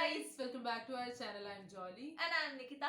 guys, welcome back to our channel. I'm Jolly and I'm Nikita.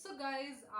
So guys,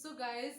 So guys,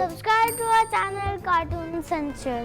Subscribe to our channel Cartoon Central.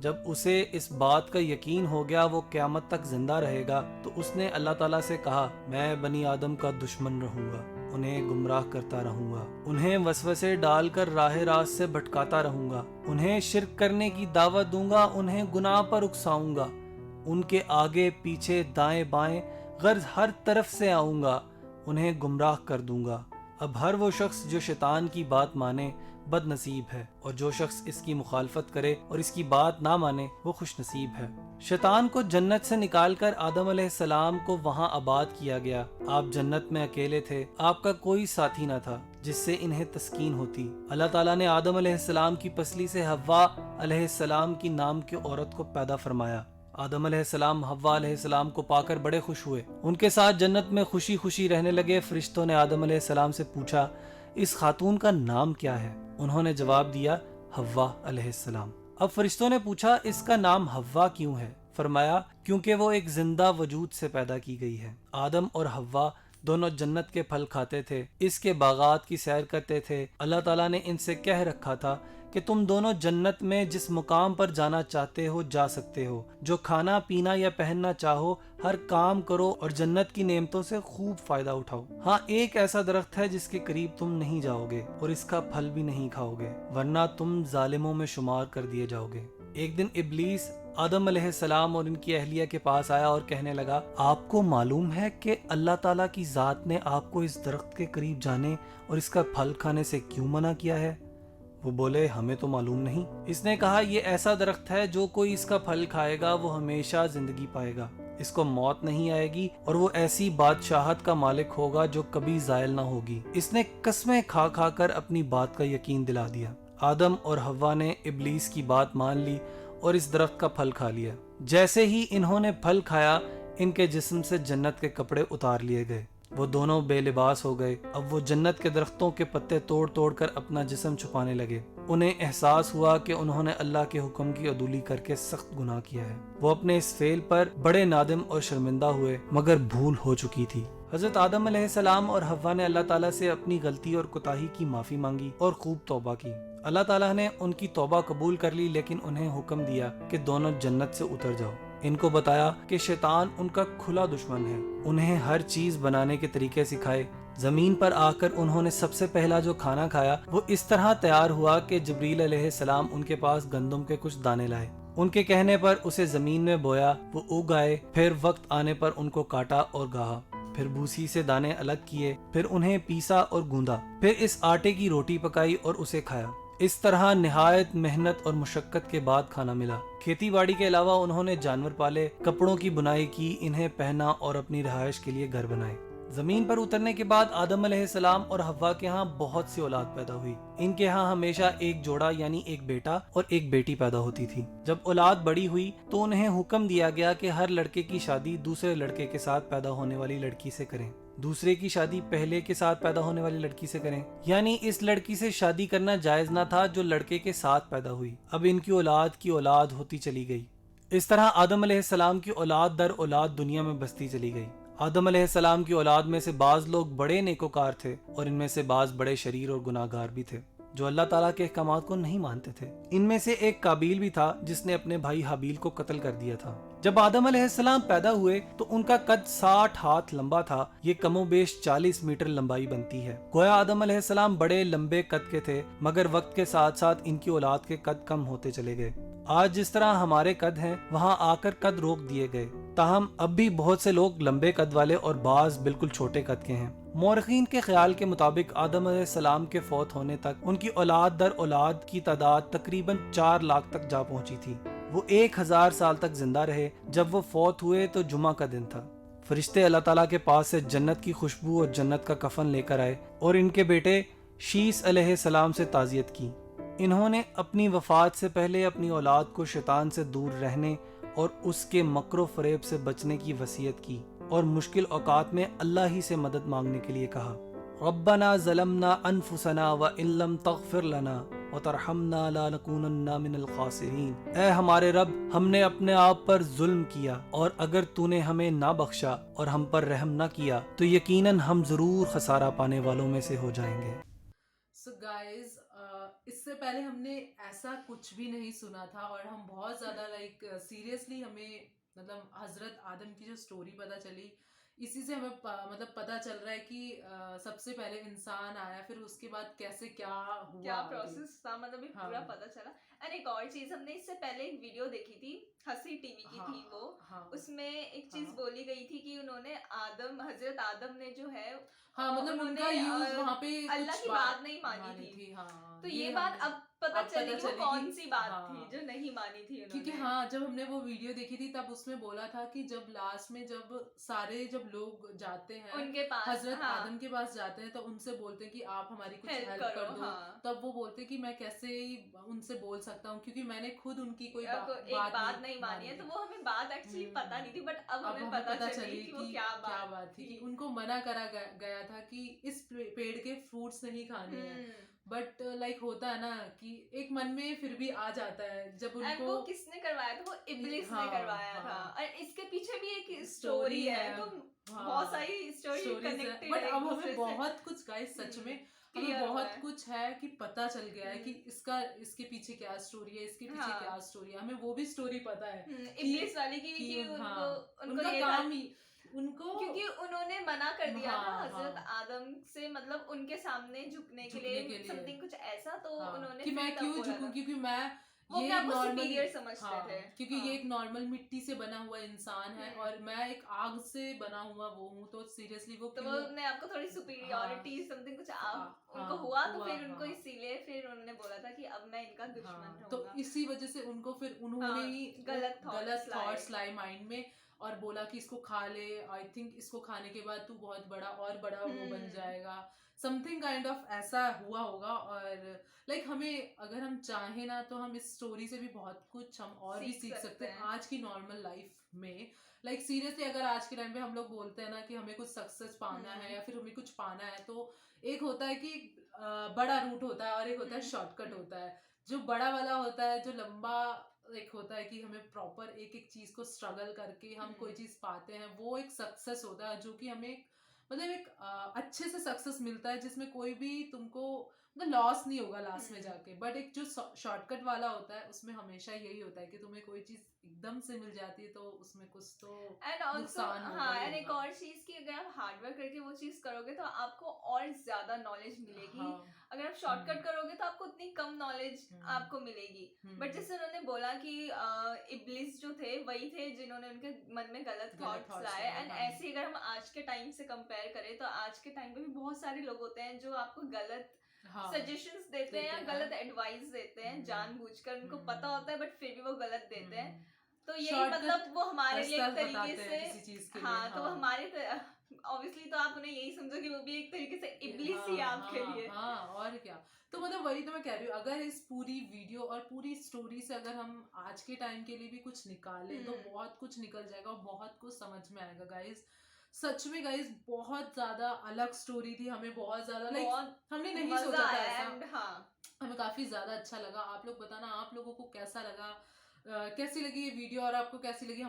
جب اسے اس بات کا یقین ہو گیا وہ قیامت تک زندہ رہے گا تو اس نے اللہ تعالیٰ سے کہا میں بنی آدم کا دشمن رہوں گا، انہیں گمراہ کرتا رہوں گا، انہیں وسوسے ڈال کر راہ راست سے بھٹکاتا رہوں گا، انہیں شرک کرنے کی دعوت دوں گا، انہیں گناہ پر اکساؤں گا، ان کے آگے پیچھے دائیں بائیں غرض ہر طرف سے آؤں گا، انہیں گمراہ کر دوں گا۔ اب ہر وہ شخص جو شیطان کی بات مانے بد نصیب ہے، اور جو شخص اس کی مخالفت کرے اور اس کی بات نہ مانے وہ خوش نصیب ہے۔ شیطان کو جنت سے نکال کر آدم علیہ السلام کو وہاں آباد کیا گیا۔ آپ جنت میں اکیلے تھے، آپ کا کوئی ساتھی نہ تھا جس سے انہیں تسکین ہوتی۔ اللہ تعالیٰ نے آدم علیہ السلام کی پسلی سے حوا علیہ السلام کی نام کی عورت کو پیدا فرمایا۔ آدم علیہ السلام حوا علیہ السلام کو پا کر بڑے خوش ہوئے، ان کے ساتھ جنت میں خوشی خوشی رہنے لگے۔ فرشتوں نے آدم علیہ السلام سے پوچھا اس خاتون کا نام کیا ہے؟ انہوں نے جواب دیا حوا علیہ السلام۔ اب فرشتوں نے پوچھا اس کا نام حوا کیوں ہے؟ فرمایا کیونکہ وہ ایک زندہ وجود سے پیدا کی گئی ہے۔ آدم اور حوا دونوں جنت کے پھل کھاتے تھے، اس کے باغات کی سیر کرتے تھے۔ اللہ تعالیٰ نے ان سے کہہ رکھا تھا کہ تم دونوں جنت میں جس مقام پر جانا چاہتے ہو جا سکتے ہو، جو کھانا پینا یا پہننا چاہو ہر کام کرو اور جنت کی نعمتوں سے خوب فائدہ اٹھاؤ۔ ہاں ایک ایسا درخت ہے جس کے قریب تم نہیں جاؤ گے اور اس کا پھل بھی نہیں کھاؤ گے، ورنہ تم ظالموں میں شمار کر دیے جاؤ گے۔ ایک دن ابلیس آدم علیہ السلام اور ان کی اہلیہ کے پاس آیا اور کہنے لگا آپ کو معلوم ہے کہ اللہ تعالیٰ کی ذات نے آپ کو اس درخت کے قریب جانے اور اس کا پھل کھانے سے کیوں منع کیا ہے؟ وہ بولے ہمیں تو معلوم نہیں۔ اس نے کہا یہ ایسا درخت ہے جو کوئی اس کا پھل کھائے گا وہ ہمیشہ زندگی پائے گا، اس کو موت نہیں آئے گی اور وہ ایسی بادشاہت کا مالک ہوگا جو کبھی زائل نہ ہوگی۔ اس نے قسمیں کھا کھا کر اپنی بات کا یقین دلا دیا۔ آدم اور حوا نے ابلیس کی بات مان لی اور اس درخت کا پھل کھا لیا۔ جیسے ہی انہوں نے پھل کھایا ان کے جسم سے جنت کے کپڑے اتار لیے گئے، وہ دونوں بے لباس ہو گئے۔ اب وہ جنت کے درختوں کے پتے توڑ توڑ کر اپنا جسم چھپانے لگے۔ انہیں احساس ہوا کہ انہوں نے اللہ کے حکم کی عدولی کر کے سخت گناہ کیا ہے۔ وہ اپنے اس فعل پر بڑے نادم اور شرمندہ ہوئے، مگر بھول ہو چکی تھی۔ حضرت آدم علیہ السلام اور حوا نے اللہ تعالیٰ سے اپنی غلطی اور کوتاہی کی معافی مانگی اور خوب توبہ کی۔ اللہ تعالیٰ نے ان کی توبہ قبول کر لی، لیکن انہیں حکم دیا کہ دونوں جنت سے اتر جاؤ۔ ان کو بتایا کہ شیطان ان کا کھلا دشمن ہے، انہیں ہر چیز بنانے کے طریقے سکھائے۔ زمین پر آ کر انہوں نے سب سے پہلا جو کھانا کھایا وہ اس طرح تیار ہوا کہ جبریل علیہ السلام ان کے پاس گندم کے کچھ دانے لائے، ان کے کہنے پر اسے زمین میں بویا، وہ اگ آئے، پھر وقت آنے پر ان کو کاٹا اور گاہا، پھر بھوسی سے دانے الگ کیے، پھر انہیں پیسا اور گوندا، پھر اس آٹے کی روٹی پکائی اور اسے کھایا۔ اس طرح نہایت محنت اور مشقت کے بعد کھانا ملا۔ کھیتی باڑی کے علاوہ انہوں نے جانور پالے، کپڑوں کی بنائی کی، انہیں پہنا اور اپنی رہائش کے لیے گھر بنائے۔ زمین پر اترنے کے بعد آدم علیہ السلام اور حوا کے ہاں بہت سی اولاد پیدا ہوئی۔ ان کے ہاں ہمیشہ ایک جوڑا یعنی ایک بیٹا اور ایک بیٹی پیدا ہوتی تھی۔ جب اولاد بڑی ہوئی تو انہیں حکم دیا گیا کہ ہر لڑکے کی شادی دوسرے لڑکے کے ساتھ پیدا ہونے والی لڑکی سے کریں، دوسرے کی شادی پہلے کے ساتھ پیدا ہونے والی لڑکی سے کریں، یعنی اس لڑکی سے شادی کرنا جائز نہ تھا جو لڑکے کے ساتھ پیدا ہوئی۔ اب ان کی اولاد ہوتی چلی گئی۔ اس طرح آدم علیہ السلام کی اولاد در اولاد دنیا میں بستی چلی گئی۔ آدم علیہ السلام کی اولاد میں سے بعض لوگ بڑے نیکوکار تھے اور ان میں سے بعض بڑے شریر اور گناہ گار بھی تھے جو اللہ تعالیٰ کے احکامات کو نہیں مانتے تھے۔ ان میں سے ایک قابیل بھی تھا جس نے اپنے بھائی حابیل کو قتل کر دیا تھا۔ جب آدم علیہ السلام پیدا ہوئے تو ان کا قد 60 ہاتھ لمبا تھا، یہ کم و بیش 40 میٹر لمبائی بنتی ہے۔ گویا آدم علیہ السلام بڑے لمبے قد کے تھے، مگر وقت کے ساتھ ساتھ ان کی اولاد کے قد کم ہوتے چلے گئے۔ آج جس طرح ہمارے قد ہیں وہاں آ کر قد روک دیے گئے، تاہم اب بھی بہت سے لوگ لمبے قد والے اور بعض بالکل چھوٹے قد کے ہیں۔ مورخین کے خیال کے مطابق آدم علیہ السلام کے فوت ہونے تک ان کی اولاد در اولاد کی تعداد تقریباً 4 لاکھ تک جا پہنچی تھی۔ وہ 1000 سال تک زندہ رہے۔ جب وہ فوت ہوئے تو جمعہ کا دن تھا۔ فرشتے اللہ تعالیٰ کے پاس سے جنت کی خوشبو اور جنت کا کفن لے کر آئے اور ان کے بیٹے شیس علیہ السلام سے تعزیت کی۔ انہوں نے اپنی وفات سے پہلے اپنی اولاد کو شیطان سے دور رہنے اور اس کے مکر و فریب سے بچنے کی وصیت کی اور مشکل اوقات میں اللہ ہی سے مدد مانگنے کے لیے کہا، ربنا ظلمنا انفسنا وان لم تغفر لنا وترحمنا لنکونن من الخاسرین۔ اے ہمارے رب، ہم نے اپنے آپ پر ظلم کیا اور اگر تو نے ہمیں نہ بخشا اور ہم پر رحم نہ کیا تو یقیناً ہم ضرور خسارہ پانے والوں میں سے ہو جائیں گے۔ So guys, اس سے پہلے ہم نے ایسا کچھ بھی نہیں سنا تھا اور ہم بہت زیادہ لائک سیریسلی ہمیں مطلب حضرت آدم کی جو سٹوری پتہ چلی اسی سے ہمیں مطلب پتہ چل رہا ہے کہ سب سے پہلے انسان آیا پھر اس کے بعد کیسے کیا ہوا کیا پروسیس تھا مطلب یہ پورا پتہ چلا. اینڈ ایک اور چیز ہم نے اس سے پہلے ایک ویڈیو دیکھی تھی ہنسی ٹی وی کی تھی وہ, اس میں ایک چیز بولی گئی تھی کہ انہوں نے حضرت آدم نے جو ہے مطلب ان کا یوز وہاں پہ اللہ کی بات نہیں مانی تھی. تو یہ بات اب پتہ چلی کہ کون سی بات تھی جو نہیں مانی تھی انہوں نے. کیونکہ جب ہم نے وہ ویڈیو دیکھی تھی تب اس میں بولا تھا کہ جب لاسٹ میں جب سارے لوگ جاتے ہیں ان کے پاس حضرت آدم کے پاس جاتے ہیں تو ان سے بولتے ہیں کہ آپ ہماری کچھ ہیلپ کر دو, تب وہ بولتے کہ میں کیسے ان سے بول سکتا ہوں کیونکہ میں نے خود ان کی کوئی بات نہیں مانی ہے. تو وہ ہمیں بات ایکچولی پتہ نہیں تھی بٹ اب ہمیں پتہ چلی کہ وہ کیا بات تھی. ان کو منع کرا گیا تھا کہ اس پیڑ کے فروٹس نہیں کھانے ہیں, بٹ لائک ہوتا ہے نا کہ ایک من میں پھر بھی آ جاتا ہے جب ان کو. وہ کس نے کروایا تھا؟ وہ ابلیس نے کروایا تھا. اور اس کے پیچھے بھی ایک اسٹوری ہے, تو بہت ساری اسٹوری کنیکٹڈ ہے. بٹ اب ہمیں بہت کچھ گائز سچ میں ہمیں بہت کچھ ہے کہ پتہ چل گیا ہے کہ اس کے پیچھے کیا اسٹوری ہے, اس کے پیچھے کیا اسٹوری ہے, ہمیں وہ بھی اسٹوری پتہ ہے ابلیس والی کی. ان کا کام ہی ان کو کیونکہ انہوں نے منع کر دیا تھا حضرت آدم سے, مطلب ان کے سامنے جھکنے کے لیے سم تھنگ کچھ ایسا. تو انہوں نے کہ میں کیوں جھکوں کیونکہ میں کیونکہ یہ ایک نارمل مٹی سے بنا ہوا انسان ہے اور میں ایک آگ سے بنا ہوا وہ ہوں, تو سیریسلی وہ نے آپ کو تھوڑی سپیریورٹی سم تھنگ کچھ ان کو ہوا, تو پھر ان کو اسی لیے پھر انہوں نے بولا تھا کہ اب میں ان کا دشمن رہوں گا. تو اسی وجہ سے ان کو پھر انہوں نے ہی غلط تھاٹس لائے مائنڈ میں اور بولا کہ اس کو کھا لے, آئی تھنک اس کو کھانے کے بعد تو بہت بڑا وہ بن جائے گا, سم تھنگ کائنڈ آف ایسا ہوا ہوگا. اور لائک ہمیں اگر ہم چاہیں نا تو ہم اس اسٹوری سے بھی بہت کچھ ہم اور بھی سیکھ سکتے ہیں آج کی نارمل لائف میں. لائک سیریسلی اگر آج کے ٹائم پہ ہم لوگ بولتے ہیں نا کہ ہمیں کچھ سکسیس پانا ہے یا پھر ہمیں کچھ پانا ہے, تو ایک ہوتا ہے کہ بڑا روٹ ہوتا ہے اور ایک ہوتا ہے شارٹ کٹ ہوتا ہے. جو بڑا والا ہوتا ہے, جو لمبا ایک ہوتا ہے کہ ہمیں پراپر ایک چیز کو اسٹرگل کر کے ہم کوئی چیز پاتے ہیں, وہ ایک سکسیس ہوتا ہے جو کہ ہمیں مطلب ایک اچھے سے سکسیس ملتا ہے جس میں کوئی بھی تم کو مطلب لاس نہیں ہوگا لاسٹ میں جا کے. بٹ ایک جو شارٹ کٹ والا ہوتا ہے اس میں ہمیشہ یہی ہوتا ہے کہ تمہیں کوئی چیز ایک دم سے مل جاتی ہے تو اس میں کچھ تو نقصان ہوگا. اینڈ ایک اور چیز کہ اگر آپ ہارڈ ورک کر کے وہ چیز کرو گے تو آپ کو اور زیادہ نالج ملے گی. اگر آپ شارٹ کٹ کرو گے تو آپ کو اتنی کم نالج آپ کو ملے گی. بٹ جیسے انہوں نے بولا کہ ابلیس جو تھے وہی تھے جنہوں نے ان کے من میں غلط تھاٹس لائے. اینڈ ایسے اگر ہم آج کے ٹائم سے کمپیئر کریں تو آج کے ٹائم پہ بھی بہت سارے لوگ ہوتے ہیں جو آپ کو غلط سجیشنز دیتے ہیں یا غلط ایڈوائس دیتے ہیں جان بوجھ کر. ان کو پتا ہوتا ہے بٹ پھر بھی وہ غلط دیتے ہیں. تو یہی مطلب وہ ہمارے لیے ایک طریقے سے تو وہ ہمارے obviously تو آپ انہیں یہی سمجھو کہ وہ بھی ایک طریقے سے ابلیس ہی آپ کے لیے. اور کیا. تو مطلب وہی تو میں کہہ رہی ہوں, اگر اس پوری ویڈیو اور پوری اسٹوری سے اگر ہم آج کے ٹائم کے لیے بھی کچھ نکالیں تو بہت کچھ نکل جائے گا اور بہت کچھ سمجھ میں آئے گا گائز. سچ میں گائز بہت زیادہ الگ اسٹوری تھی, ہمیں بہت زیادہ لائک ہم نے نہیں سوچا تھا ایسا, ہمیں کافی زیادہ اچھا لگا. آپ لوگ بتانا آپ لوگوں کو کیسا لگا, کیسی لگی یہ ویڈیو اور آپ کو کیسی لگی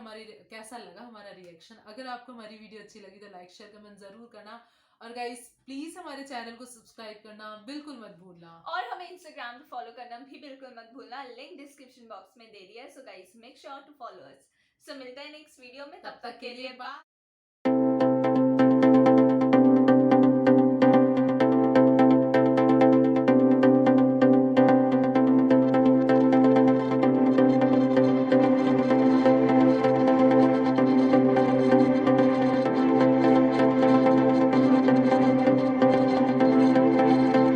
کیسا لگا ہمارا ریئیکشن. اگر آپ کو ہماری ویڈیو اچھی لگی تو لائک شیئر کمنٹ ضرور کرنا. اور گائز پلیز ہمارے چینل کو سبسکرائب کرنا بالکل مت بھولنا, اور ہمیں انسٹاگرام پہ فالو کرنا بھی بالکل مت بھولنا. لنک ڈسکرپشن باکس میں دے دیا ہے. So guys make sure to follow us. So ملتے ہیں نیکسٹ ویڈیو میں, تب تک کے لیے بائے.